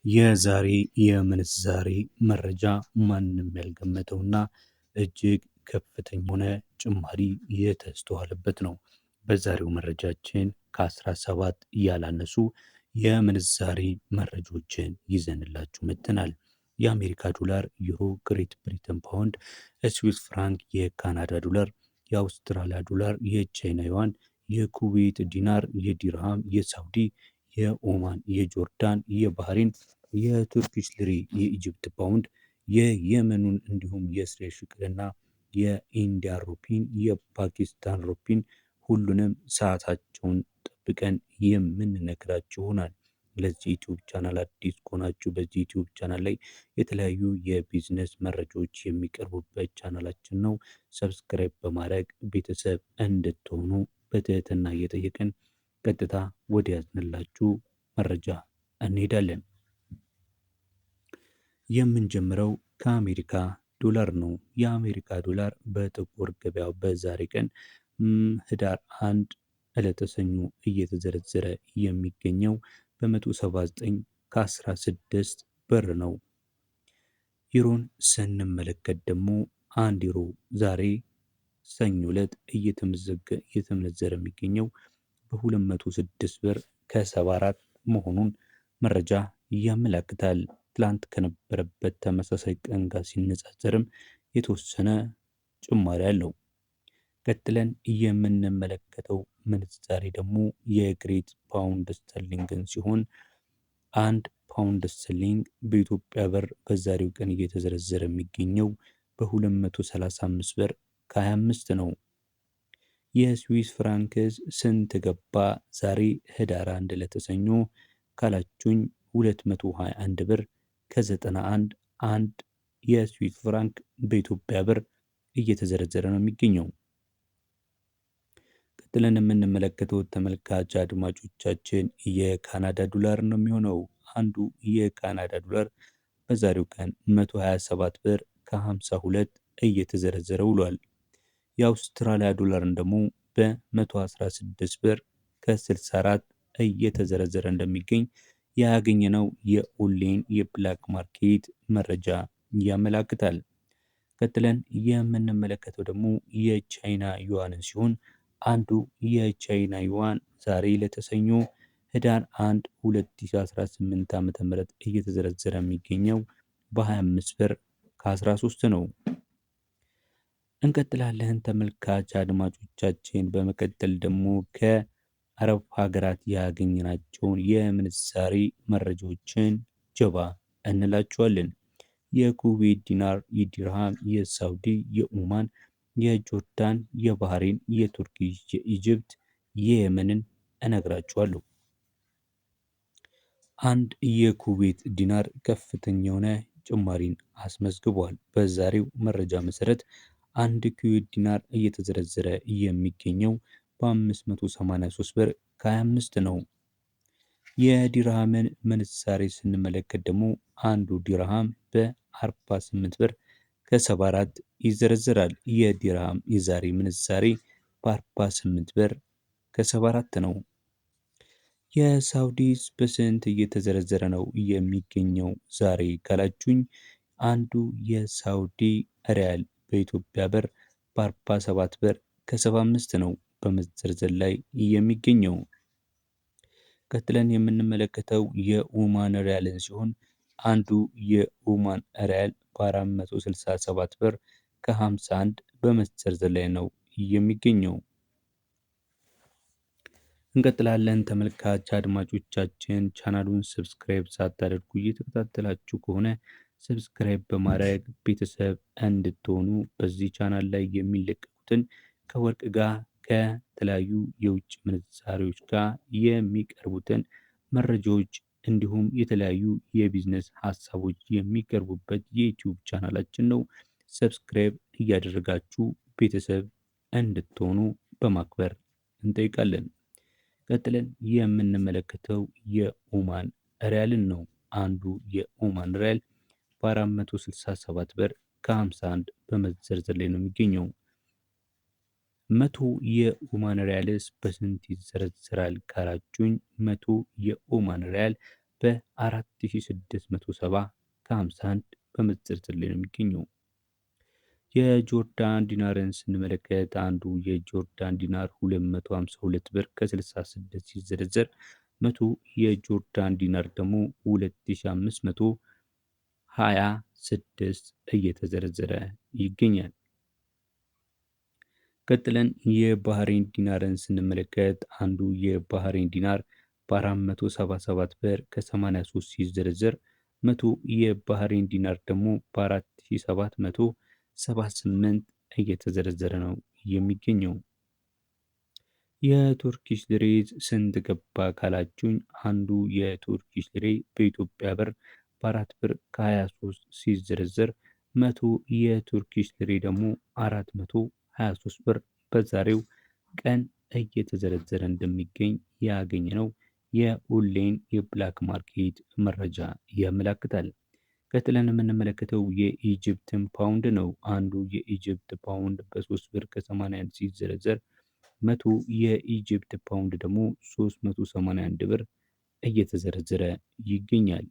የዛሬ የምንዛሬ መረጃ ማንም ያልገመተውና እጅግ ከፍተኛ የሆነ ጭማሪ የተስተዋለበት ነው። በዛሬው መረጃችን ከ17 ያላነሱ የምንዛሬ መረጃዎችን ይዘንላችሁ መጥተናል። የአሜሪካ ዶላር፣ ዩሮ፣ ግሬት ብሪተን ፓውንድ፣ ስዊስ ፍራንክ፣ የካናዳ ዶላር፣ የአውስትራሊያ ዶላር፣ የቻይና ዩዋን፣ የኩዌት ዲናር፣ የዲርሃም፣ የሳውዲ፣ የኦማን፣ የጆርዳን፣ የባህሬን፣ የቱርኪሽ ሊሪ፣ የኢጅፕት ፓውንድ፣ የየመኑን እንዲሁም የእስራኤል ሽቅልና የኢንዲያ ሩፒን፣ የፓኪስታን ሩፒን ሁሉንም ሰዓታቸውን ጠብቀን የምንነግራችሁ ይሆናል። ለዚህ ዩቲዩብ ቻናል አዲስ ከሆናችሁ በዚህ ዩቲዩብ ቻናል ላይ የተለያዩ የቢዝነስ መረጃዎች የሚቀርቡበት ቻናላችን ነው። ሰብስክራይብ በማድረግ ቤተሰብ እንድትሆኑ በትህትና እየጠየቅን ቀጥታ ወደ ያዝንላችሁ መረጃ እንሄዳለን። የምንጀምረው ከአሜሪካ ዶላር ነው። የአሜሪካ ዶላር በጥቁር ገበያው በዛሬ ቀን ህዳር 1 ዕለተ ሰኞ እየተዘረዘረ የሚገኘው በ179 ከ16 ብር ነው። ዩሮን ስንመለከት ደግሞ አንድ ዩሮ ዛሬ ሰኞ ዕለት እየተመነዘረ የሚገኘው በ206 ብር ከ74 መሆኑን መረጃ ያመለክታል። ትላንት ከነበረበት ተመሳሳይ ቀን ጋር ሲነጻጸርም የተወሰነ ጭማሪ አለው። ቀጥለን የምንመለከተው ምንዛሬ ደግሞ የግሬት ፓውንድ ስተርሊንግን ሲሆን አንድ ፓውንድ ስተርሊንግ በኢትዮጵያ ብር በዛሬው ቀን እየተዘረዘረ የሚገኘው በ235 ብር ከ25 ነው። የስዊስ ፍራንክስ ስንት ገባ ዛሬ ህዳር 1 ለተሰኞ ካላችሁኝ 221 ብር ከ91 አንድ የስዊስ ፍራንክ በኢትዮጵያ ብር እየተዘረዘረ ነው የሚገኘው። ቀጥለን የምንመለከተው ተመልካች አድማጮቻችን የካናዳ ዶላር ነው የሚሆነው። አንዱ የካናዳ ዶላር በዛሬው ቀን 127 ብር ከ52 እየተዘረዘረ ውሏል። የአውስትራሊያ ዶላርን ደግሞ በ116 ብር ከ64 እየተዘረዘረ እንደሚገኝ ያገኘነው የኦንላይን የብላክ ማርኬት መረጃ ያመላክታል። ቀጥለን የምንመለከተው ደግሞ የቻይና ዩዋንን ሲሆን አንዱ የቻይና ዩዋን ዛሬ ለተሰኞ ህዳር 1 2018 ዓ.ም እየተዘረዘረ የሚገኘው በ25 ብር ከ13 ነው። እንቀጥላለን ተመልካች አድማጮቻችን። በመቀጠል ደግሞ ከአረብ ሀገራት ያገኘናቸውን የምንዛሬ መረጃዎችን ጀባ እንላቸዋለን። የኩዌት ዲናር፣ የዲርሃም፣ የሳውዲ፣ የኦማን፣ የጆርዳን፣ የባህሬን፣ የቱርኪሽ፣ የኢጅፕት፣ የየመንን እነግራችኋለሁ። አንድ የኩዌት ዲናር ከፍተኛ የሆነ ጭማሪን አስመዝግቧል። በዛሬው መረጃ መሰረት አንድ ኩዌት ዲናር እየተዘረዘረ የሚገኘው በ583 ብር ከ25 ነው። የዲርሃምን ምንዛሬ ስንመለከት ደግሞ አንዱ ዲርሃም በ48 ብር ከ74 ይዘረዘራል። የዲርሃም የዛሬ ምንዛሬ በ48 ብር ከ74 ነው። የሳውዲስ በስንት እየተዘረዘረ ነው የሚገኘው ዛሬ ካላችሁኝ አንዱ የሳውዲ ሪያል በኢትዮጵያ ብር በ47 ብር ከ75 ነው በመዘርዘር ላይ የሚገኘው። ቀጥለን የምንመለከተው የኦማን ሪያልን ሲሆን አንዱ የኦማን ሪያል በ467 ብር ከ51 በመዘርዘር ላይ ነው የሚገኘው። እንቀጥላለን ተመልካች አድማጮቻችን። ቻናሉን ሰብስክራይብ ሳታደርጉ እየተከታተላችሁ ከሆነ ሰብስክራይብ በማድረግ ቤተሰብ እንድትሆኑ በዚህ ቻናል ላይ የሚለቀቁትን ከወርቅ ጋር ከተለያዩ የውጭ ምንዛሬዎች ጋር የሚቀርቡትን መረጃዎች እንዲሁም የተለያዩ የቢዝነስ ሀሳቦች የሚቀርቡበት የዩቲዩብ ቻናላችን ነው። ሰብስክራይብ እያደረጋችሁ ቤተሰብ እንድትሆኑ በማክበር እንጠይቃለን። ቀጥለን የምንመለከተው የኦማን ሪያልን ነው። አንዱ የኦማን ሪያል በ467 ብር ከ51 በመዘርዘር ላይ ነው የሚገኘው። 100 የኦማን ሪያልስ በስንት ይዘረዘራል ካላችሁኝ 100 የኦማን ሪያል በ4670 ከ51 በመዘርዘር ላይ ነው የሚገኘው። የጆርዳን ዲናርን ስንመለከት አንዱ የጆርዳን ዲናር 252 ብር ከ66 ሲዘረዘር 100 የጆርዳን ዲናር ደግሞ 2526 እየተዘረዘረ ይገኛል። ቀጥለን የባህሬን ዲናርን ስንመለከት አንዱ የባህሬን ዲናር በ477 ብር ከ83 ሲዘረዘር 100 የባህሬን ዲናር ደግሞ በ4778 እየተዘረዘረ ነው የሚገኘው። የቱርኪሽ ሊሬ ስንት ገባ ካላችሁኝ አንዱ የቱርኪሽ ሊሬ በኢትዮጵያ ብር በ4 ብር ከ23 ሲዘረዘር 100 የቱርኪሽ ሊሬ ደግሞ 423 ብር በዛሬው ቀን እየተዘረዘረ እንደሚገኝ ያገኘ ነው የኦንላይን የብላክ ማርኬት መረጃ ያመላክታል። ቀጥለን የምንመለከተው የኢጅፕትን ፓውንድ ነው። አንዱ የኢጅፕት ፓውንድ በ3 ብር ከ81 ሲዘረዘር 100 የኢጅፕት ፓውንድ ደግሞ 381 ብር እየተዘረዘረ ይገኛል።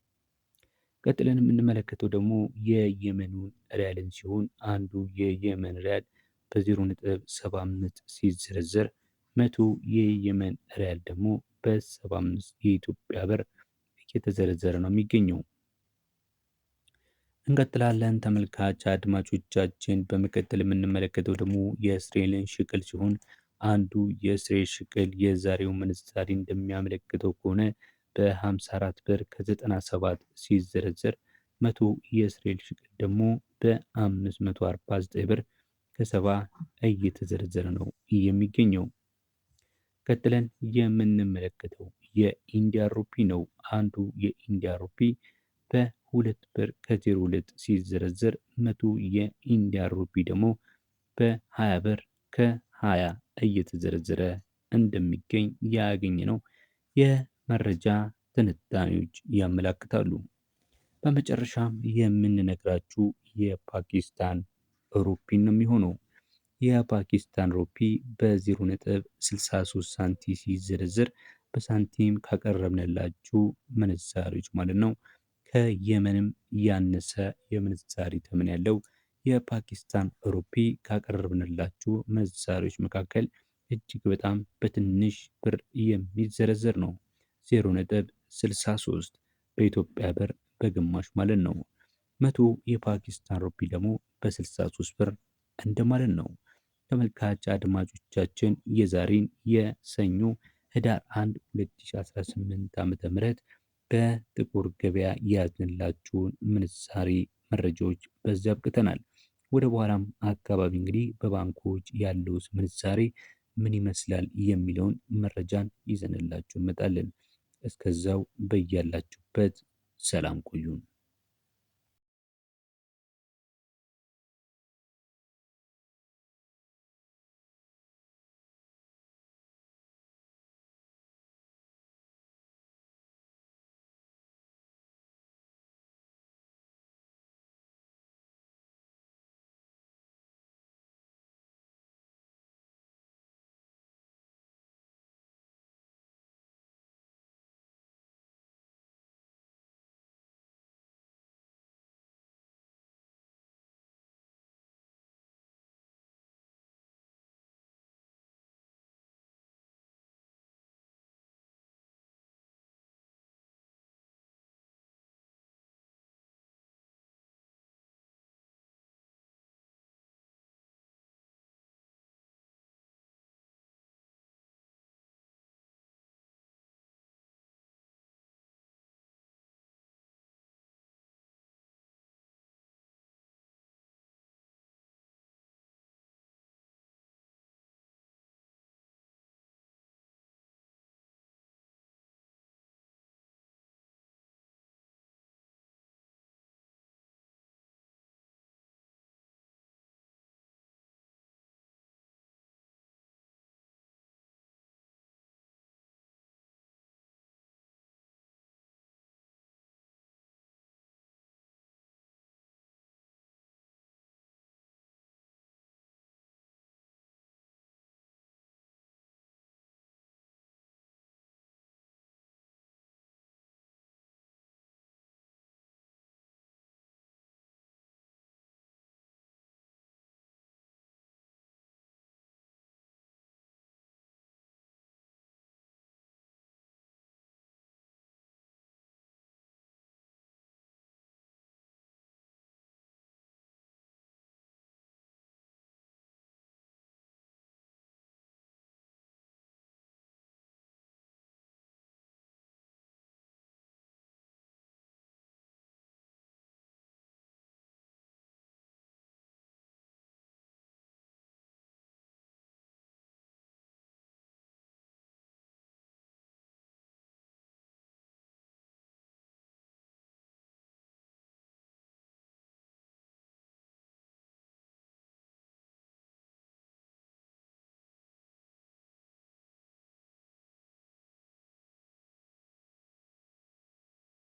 ቀጥለን የምንመለከተው ደግሞ የየመኑን ሪያልን ሲሆን አንዱ የየመን ሪያል በ0.75 ሲዘረዘር 100 የየመን ሪያል ደግሞ በ75 የኢትዮጵያ ብር እየተዘረዘረ ነው የሚገኘው። እንቀጥላለን ተመልካች አድማጮቻችን። በመቀጠል የምንመለከተው ደግሞ የእስራኤልን ሽቅል ሲሆን አንዱ የእስራኤል ሽቅል የዛሬው ምንዛሬ እንደሚያመለክተው ከሆነ በ54 ብር ከ97 ሲዘረዘር 100 የእስራኤል ሽቅል ደግሞ በ549 ብር ከ70 እየተዘረዘረ ነው የሚገኘው። ቀጥለን የምንመለከተው የኢንዲያ ሩፒ ነው። አንዱ የኢንዲያ ሩፒ በ2 ብር ከ02 ሲዘረዘር 100 የኢንዲያ ሩፒ ደግሞ በ20 ብር ከ20 እየተዘረዘረ እንደሚገኝ ያገኘ ነው የመረጃ ትንታኔዎች ያመላክታሉ። በመጨረሻም የምንነግራችሁ የፓኪስታን ሩፒን ነው የሚሆነው። የፓኪስታን ሩፒ በ0.63 ሳንቲም ሲዘረዘር በሳንቲም ካቀረብንላችሁ ምንዛሬዎች ማለት ነው ከየመንም ያነሰ የምንዛሬ ተመን ያለው የፓኪስታን ሩፒ ካቀረብንላችሁ ምንዛሬዎች መካከል እጅግ በጣም በትንሽ ብር የሚዘረዘር ነው። 0.63 በኢትዮጵያ ብር በግማሽ ማለት ነው። 100 የፓኪስታን ሩፒ ደግሞ በ63 ብር እንደማለት ነው። ተመልካች አድማጮቻችን የዛሬን የሰኞ ህዳር 1 2018 ዓ.ም በጥቁር ገበያ ያዝንላችሁን ምንዛሬ መረጃዎች በዚያ አብቅተናል። ወደ በኋላም አካባቢ እንግዲህ በባንኮች ያለው ምንዛሬ ምን ይመስላል የሚለውን መረጃን ይዘንላችሁ እንመጣለን። እስከዛው በያላችሁበት ሰላም ቆዩን።